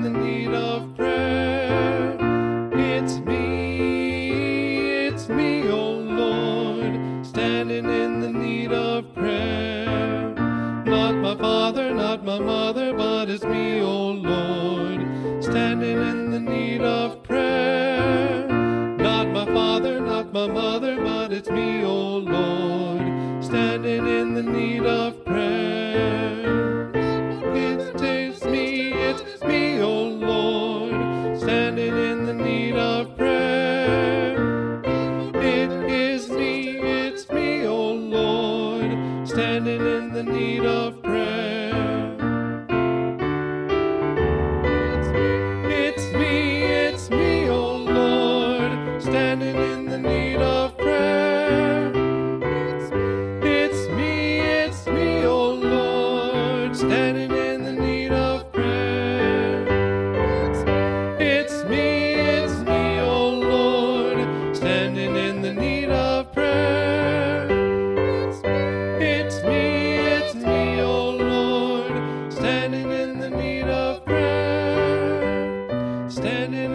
in the need of prayer. It's me, oh Lord, standing in the need of prayer. Not my father, not my mother, but it's me, oh Lord, standing in the need of prayer. Not my father, not my mother, but it's me, oh Lord, standing in the need of prayer. It's me, oh Lord, standing in the need of prayer. It's me, oh Lord, standing in the need of prayer. It's me, oh Lord, standing in the need of prayer. It's me, oh Lord, standing in the need of prayer. It's me, oh Lord, standing in the need of prayer. It's me, oh Lord, standing in the need of prayer. Standing